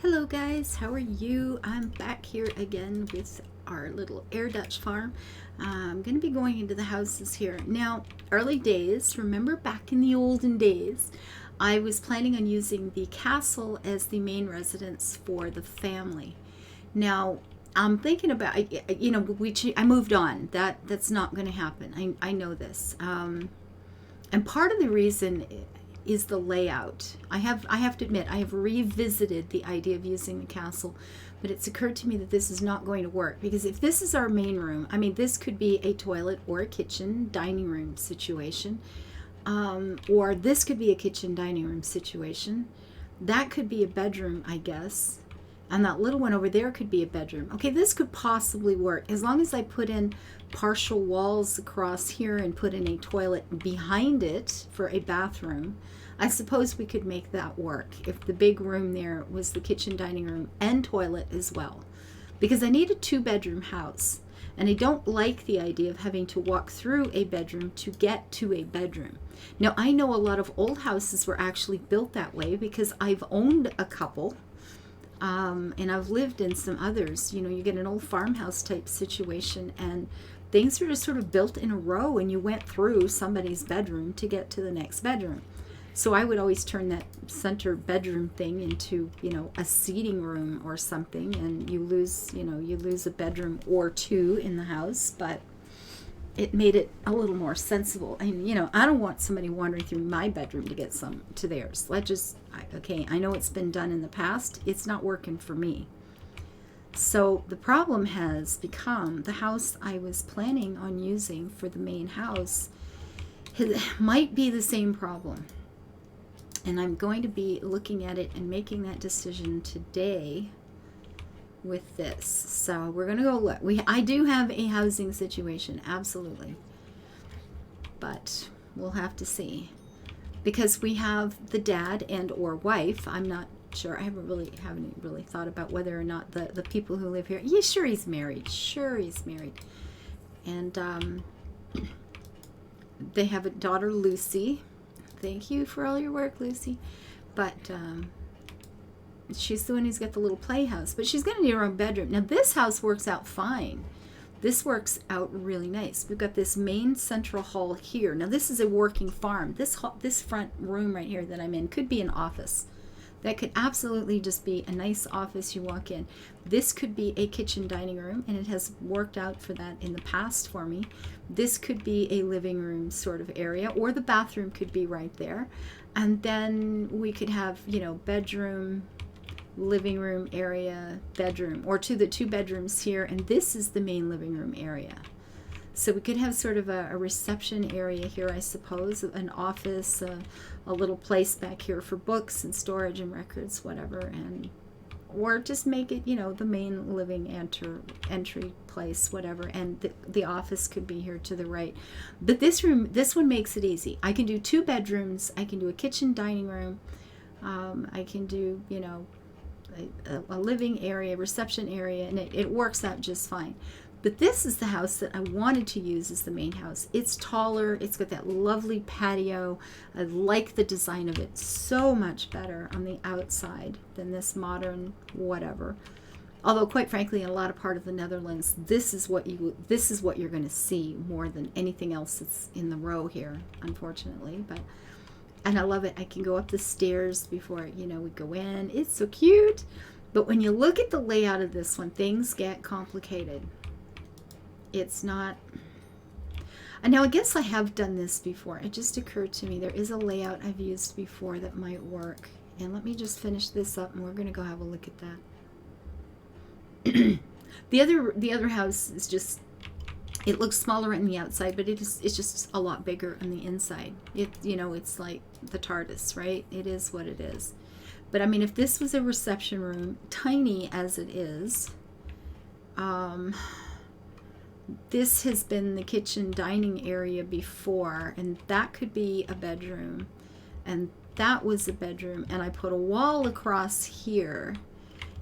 Hello guys, how are you? I'm back here again with our little air Dutch farm. I'm going to be going into the houses here. Now, early days, remember back in the olden days, I was planning on using the castle as the main residence for the family. Now, I'm thinking about, I moved on. That's not going to happen. I know this. And part of the reason is the layout. I have to admit, I have revisited the idea of using the castle, but it's occurred to me that this is not going to work, because if this is our main room, I mean, this could be a toilet or a kitchen dining room situation, or this could be a kitchen dining room situation. That could be a bedroom, I guess, and that little one over there could be a bedroom. Okay, this could possibly work as long as I put in partial walls across here and put in a toilet behind it for a bathroom. I suppose we could make that work if the big room there was the kitchen dining room and toilet as well, because I need a 2-bedroom house, and I don't like the idea of having to walk through a bedroom to get to a bedroom. Now, I know a lot of old houses were actually built that way, because I've owned a couple, and I've lived in some others. You know, you get an old farmhouse type situation, and things were just sort of built in a row, and you went through somebody's bedroom to get to the next bedroom. So I would always turn that center bedroom thing into, a seating room or something, and you lose a bedroom or two in the house, but it made it a little more sensible. And, I don't want somebody wandering through my bedroom to get some to theirs. I know it's been done in the past. It's not working for me. So the problem has become the house I was planning on using for the main house might be the same problem. And I'm going to be looking at it and making that decision today with this. So we're going to go look. I do have a housing situation, absolutely. But we'll have to see. Because we have the dad and or wife. I'm not sure. I haven't really thought about whether or not the people who live here. Yeah, sure he's married. And they have a daughter, Lucy. Thank you for all your work, Lucy. But she's the one who's got the little playhouse. But she's going to need her own bedroom. Now, this house works out fine. This works out really nice. We've got this main central hall here. Now, this is a working farm. This front room right here that I'm in could be an office. That could absolutely just be a nice office. You walk in. This could be a kitchen dining room, and it has worked out for that in the past for me. This could be a living room sort of area, or the bathroom could be right there. And then we could have, bedroom, living room area, bedroom, or the 2 bedrooms here, and this is the main living room area. So we could have sort of a reception area here, I suppose, an office, a little place back here for books and storage and records, whatever, or just make it, the main living entry place, whatever, and the office could be here to the right. But this one makes it easy. I can do 2 bedrooms, I can do a kitchen dining room, I can do, a living area, reception area, and it works out just fine. But this is the house that I wanted to use as the main house. It's taller. It's got that lovely patio. I like the design of it so much better on the outside than this modern whatever. Although, quite frankly, in a lot of part of the Netherlands, this is what you're going to see more than anything else that's in the row here, unfortunately. And I love it. I can go up the stairs before we go in. It's so cute. But when you look at the layout of this one, things get complicated. It's not. And now I guess I have done this before. It just occurred to me there is a layout I've used before that might work. And let me just finish this up, and we're going to go have a look at that. The other house is just, it looks smaller on the outside, but it's just a lot bigger on the inside. It's like the TARDIS, right? It is what it is. But I mean, if this was a reception room, tiny as it is, this has been the kitchen dining area before, and that could be a bedroom, and that was a bedroom, and I put a wall across here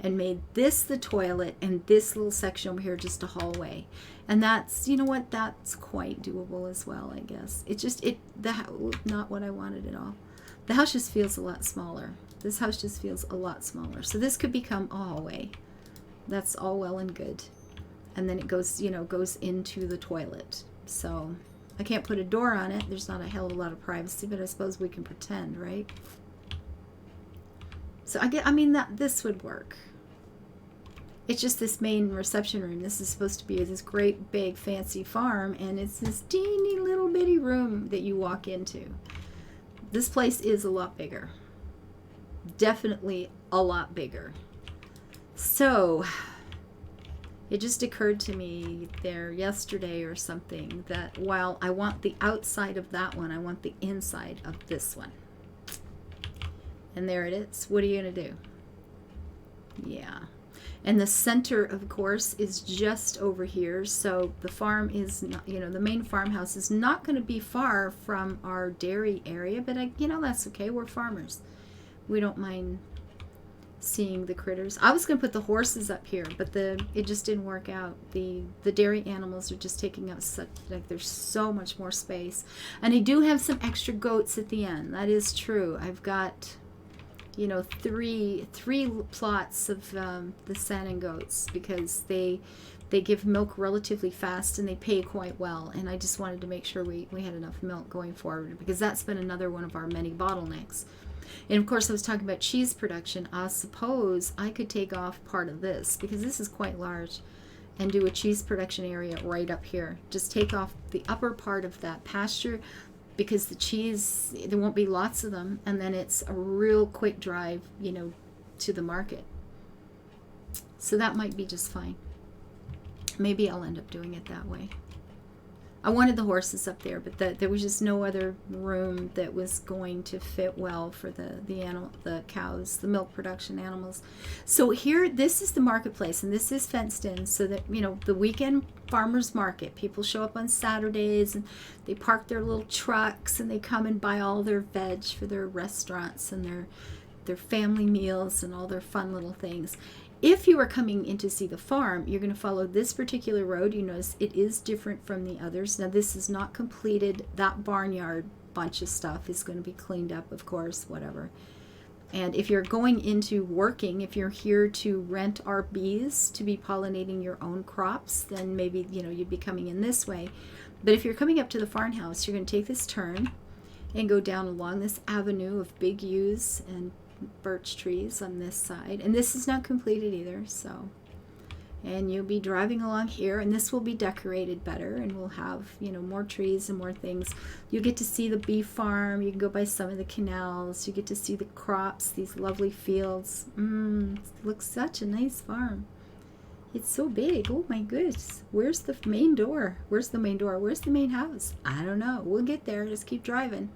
and made this the toilet, and this little section over here just a hallway. And that's, that's quite doable as well, I guess. It's just not what I wanted at all. The house just feels a lot smaller. This house just feels a lot smaller. So this could become a hallway. That's all well and good. And then it goes, you know, goes into the toilet. So I can't put a door on it. There's not a hell of a lot of privacy, but I suppose we can pretend, right? So I mean, that this would work. It's just this main reception room. This is supposed to be this great big fancy farm, and it's this teeny little bitty room that you walk into. This place is a lot bigger. Definitely a lot bigger. So it just occurred to me there yesterday or something that while I want the outside of that one, I want the inside of this one. And there it is. What are you going to do? Yeah. And the center, of course, is just over here. So the farm is not, you know, the main farmhouse is not going to be far from our dairy area. But, you know, that's okay. We're farmers. We don't mind seeing the critters. I was going to put the horses up here, but it just didn't work out. The dairy animals are just taking up such, like, there's so much more space. And I do have some extra goats at the end. That is true. I've got, you know, three plots of the salmon goats, because they give milk relatively fast and they pay quite well. And I just wanted to make sure we had enough milk going forward, because that's been another one of our many bottlenecks. And of course, I was talking about cheese production. I suppose I could take off part of this, because this is quite large, and do a cheese production area right up here. Just take off the upper part of that pasture, because the cheese, there won't be lots of them, and then it's a real quick drive, you know, to the market. So that might be just fine. Maybe I'll end up doing it that way. I wanted the horses up there, but there was just no other room that was going to fit well for the cows, the milk production animals. So here, this is the marketplace, and this is fenced in so that, you know, the weekend farmers market, people show up on Saturdays and they park their little trucks and they come and buy all their veg for their restaurants and their family meals and all their fun little things. If you are coming in to see the farm, you're going to follow this particular road. You notice it is different from the others. Now, this is not completed. That barnyard bunch of stuff is going to be cleaned up, of course, whatever. And if you're going into working, if you're here to rent our bees to be pollinating your own crops, then maybe, you know, you'd be coming in this way. But if you're coming up to the farmhouse, you're going to take this turn and go down along this avenue of big yews and birch trees on this side, and this is not completed either. So, and you'll be driving along here, and this will be decorated better, and we'll have, you know, more trees and more things. You get to see the bee farm. You can go by some of the canals. You get to see the crops, these lovely fields. It looks such a nice farm. It's so big. Oh my goodness. Where's the main door? Where's the main door? Where's the main house? I don't know. We'll get there. Just keep driving.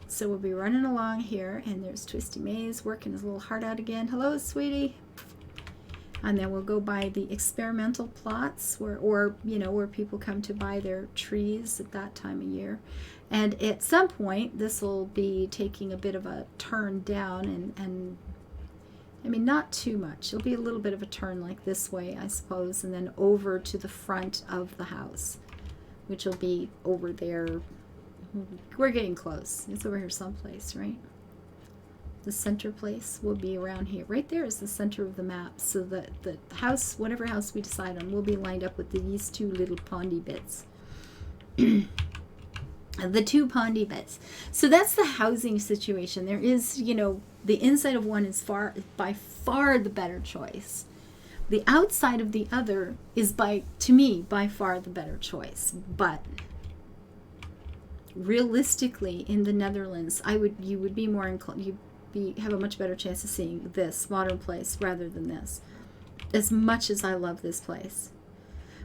So we'll be running along here, and there's Twisty Maze working his little heart out again. Hello, sweetie. And then we'll go by the experimental plots where people come to buy their trees at that time of year. And at some point, this will be taking a bit of a turn down, and I mean, not too much. It'll be a little bit of a turn like this way, I suppose, and then over to the front of the house, which will be over there. We're getting close. It's over here someplace, right? The center place will be around here. Right there is the center of the map. So that the house, whatever house we decide on, will be lined up with these two little pondy bits. The two pondy bits. So that's the housing situation. There is, you know, the inside of one is by far the better choice. The outside of the other is to me, by far the better choice. But realistically, in the Netherlands, you would be more inclined, have a much better chance of seeing this modern place rather than this, as much as I love this place.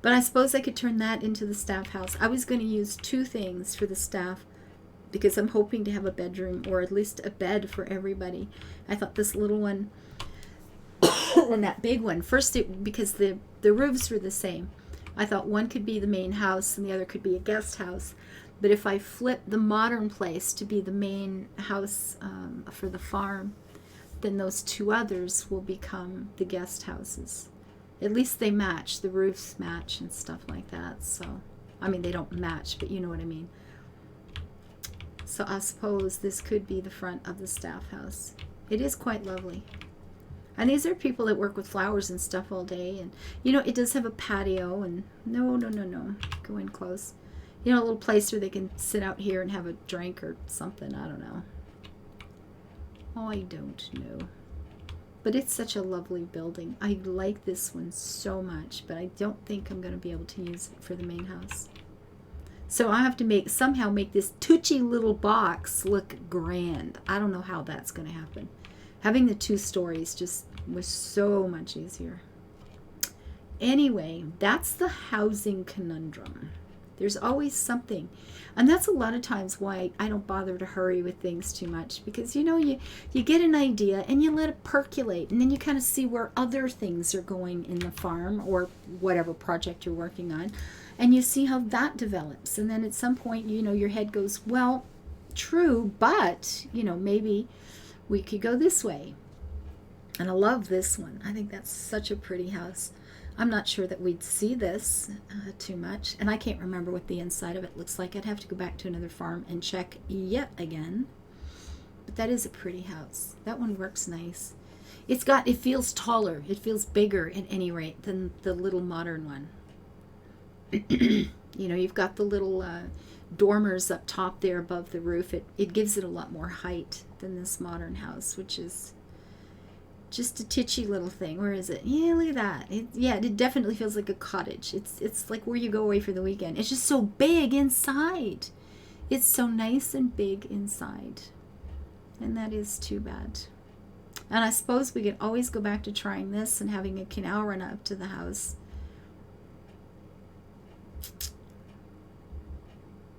But I suppose I could turn that into the staff house. I was going to use two things for the staff, because I'm hoping to have a bedroom, or at least a bed for everybody. I thought this little one and that big one, because the roofs were the same, I thought one could be the main house and the other could be a guest house. But if I flip the modern place to be the main house for the farm, then those two others will become the guest houses. At least they match. The roofs match and stuff like that. So, I mean, they don't match, but you know what I mean. So I suppose this could be the front of the staff house. It is quite lovely. And these are people that work with flowers and stuff all day. And, you know, it does have a patio. And no. Go in close. You know, a little place where they can sit out here and have a drink or something. I don't know. Oh, I don't know. But it's such a lovely building. I like this one so much. But I don't think I'm going to be able to use it for the main house. So I have to somehow make this toothy little box look grand. I don't know how that's going to happen. Having the 2 stories just was so much easier. Anyway, that's the housing conundrum. There's always something. And that's a lot of times why I don't bother to hurry with things too much. Because, you know, you get an idea and you let it percolate. And then you kind of see where other things are going in the farm or whatever project you're working on. And you see how that develops. And then at some point, you know, your head goes, well, true, but, you know, maybe we could go this way. And I love this one. I think that's such a pretty house. I'm not sure that we'd see this too much. And I can't remember what the inside of it looks like. I'd have to go back to another farm and check yet again. But that is a pretty house. That one works nice. It feels taller. It feels bigger at any rate than the little modern one. You know, you've got the little dormers up top there above the roof. It gives it a lot more height than this modern house, which is just a titchy little thing. Where is it? Yeah, look at that. It definitely feels like a cottage. It's like where you go away for the weekend. It's just so big inside. It's so nice and big inside. And that is too bad. And I suppose we could always go back to trying this and having a canal run up to the house.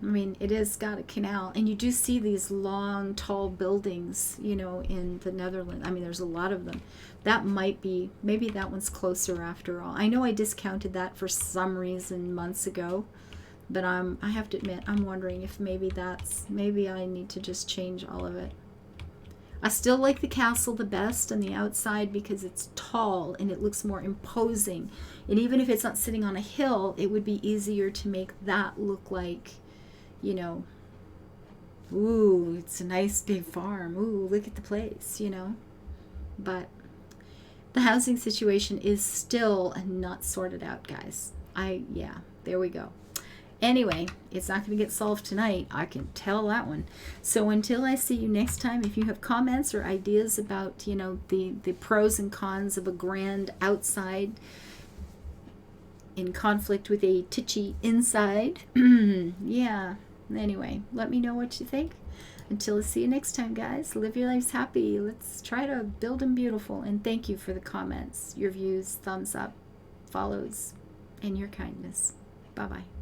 I mean, it has got a canal, and you do see these long, tall buildings, you know, in the Netherlands. I mean, there's a lot of them. That might be, maybe that one's closer after all. I know I discounted that for some reason months ago, but I have to admit, I'm wondering if maybe I need to just change all of it. I still like the castle the best on the outside because it's tall and it looks more imposing. And even if it's not sitting on a hill, it would be easier to make that look like, you know, ooh, it's a nice big farm. Ooh, look at the place, you know. But the housing situation is still not sorted out, guys. Yeah, there we go. Anyway, it's not going to get solved tonight. I can tell that one. So until I see you next time, if you have comments or ideas about, you know, the pros and cons of a grand outside in conflict with a titchy inside, yeah. Anyway, let me know what you think. Until I see you next time, guys, live your lives happy. Let's try to build them beautiful. And thank you for the comments, your views, thumbs up, follows, and your kindness. Bye-bye.